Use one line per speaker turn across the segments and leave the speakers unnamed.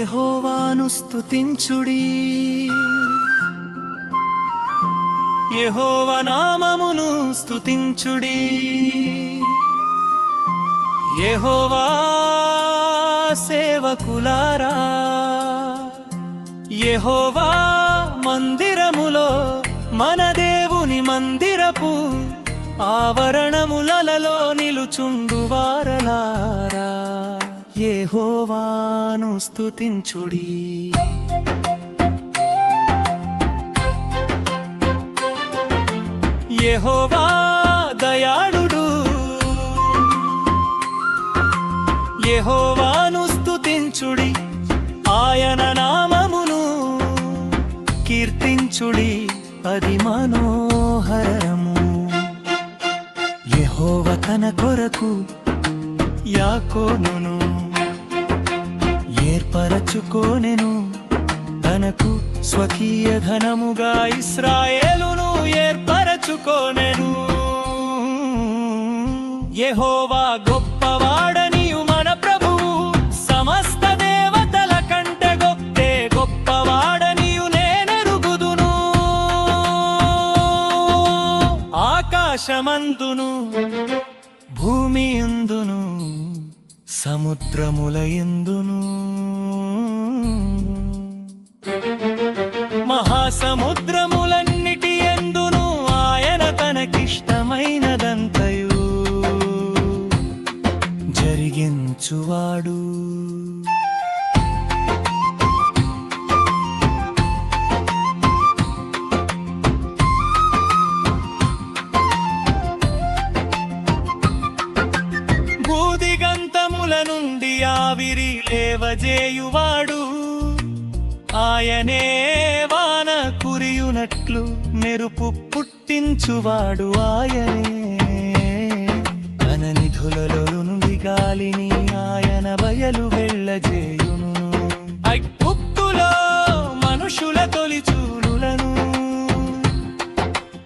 యెహోవాను స్తుతించుడి, యెహోవా నామమును స్తుతించుడి. యెహోవా సేవకులారా, యెహోవా మందిరములో మన దేవుని మందిరపు ఆవరణములలో నిలుచుండువారలారా, యెహోవాను స్తుతించుడి. యెహోవా దయాళుడు, యెహోవాను స్తుతించుడి, ఆయన నామమును కీర్తించుడి, అది మనోహరము. యెహోవా తన కొరకు యాకోబును ఏర్పరచుకొనెను, తనకు స్వకీయ ధనముగా ఇశ్రాయేలును ఏర్పరచుకొనెను. యెహోవా గొప్పవాడనియు మన ప్రభువు, సమస్త దేవతల కంటే గొప్పవాడనియు నేనెరుగుదును. ఆకాశమందును భూమి యందును సముద్రముల యందును మహాసముద్రములన్నిటి యందును ఆయన తనకిష్టమైనదంతయు జరిగించువాడు. భూదిగంతముల నుండి ఆవిరి లేవజేయువాడు, ఆయనే వాన కురియునట్లు మెరుపు పుట్టించువాడు, ఆయనే తన నిధులలో నుండి గాలిని ఆయన బయలు వెళ్ళజేయును. ఐగుప్తులో మనుషుల తొలిచూలులను,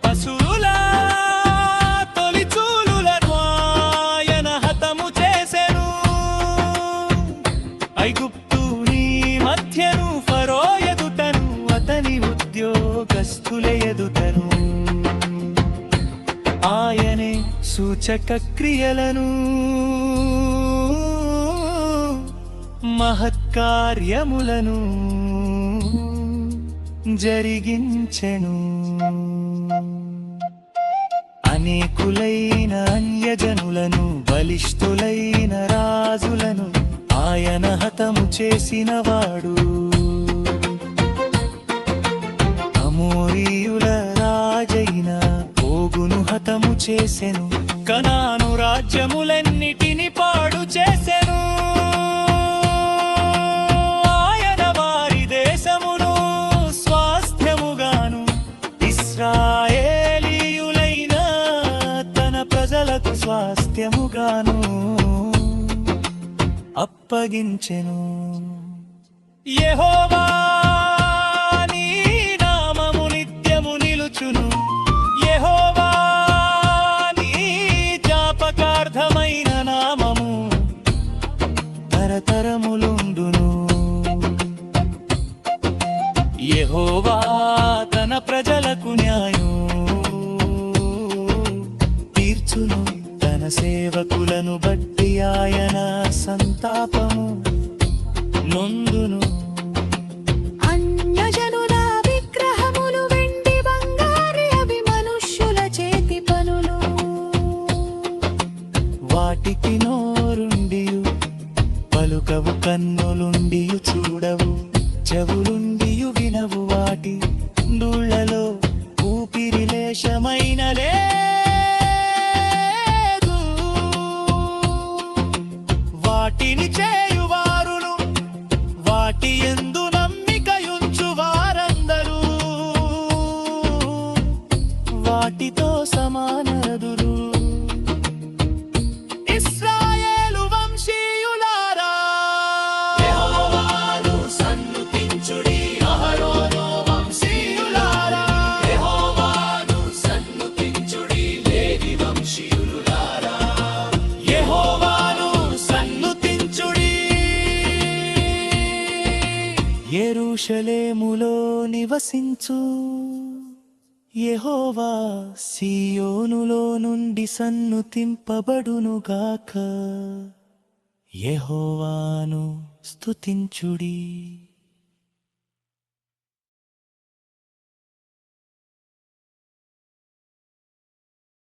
పశువుల తొలిచూలులను ఆయన హతము చేసెను. ఐగుప్తుని మధ్యను ఫరో ఎదుటను, అతని ఉద్యోగస్థుల ఎదుటను ఆయనే సూచక క్రియలను మహత్కార్యములను జరిగించెను. అనేకులైన అన్యజనులను, బలిష్ఠులైన రాజులను ఆయన హతము చేసినవాడు. అమోరీయుల రాజైన ఓగును హతము చేసెను, కనాను రాజ్యములన్నిటిని పాడు చేసెను. ఆయన వారి దేశమును స్వాస్థ్యముగాను, ఇశ్రాయేలీయులైన తన ప్రజలకు స్వాస్థ్యముగాను అప్పగించెను. యెహోవా నీ నామము నిత్యము నిలుచును, యెహోవా నీ జ్ఞాపకార్థమైన నామము తరతరములుండును. యెహోవా తన ప్రజలకు న్యాయం తీర్చును, తన సేవకులను బట్టి ఆయన సంతాపము నొందును.
అన్యజనుల విగ్రహములు వెండి బంగారు, అవి మనుష్యుల చేతి పనులు.
వాటికి నోరుండియు పలుకవు, కన్నులుండియు చూడవు, చెవులుండియు వినవు, వాటి ధూళ్లలో ఊపిరి లేశమైన లేదు. వాటిని చేయువారును, వాటి యందు నమ్మికయుంచు వారందరూ వాటితో సమానదురు. ఇశ్రాయేలు వంశీయులారా, యెహోవాను సన్నుతించుడి, యెరూషలేములో నివసించు యెహోవా సీయోనులో నుండి సన్నుతింపబడునుగాక. యెహోవాను స్తుతించుడి.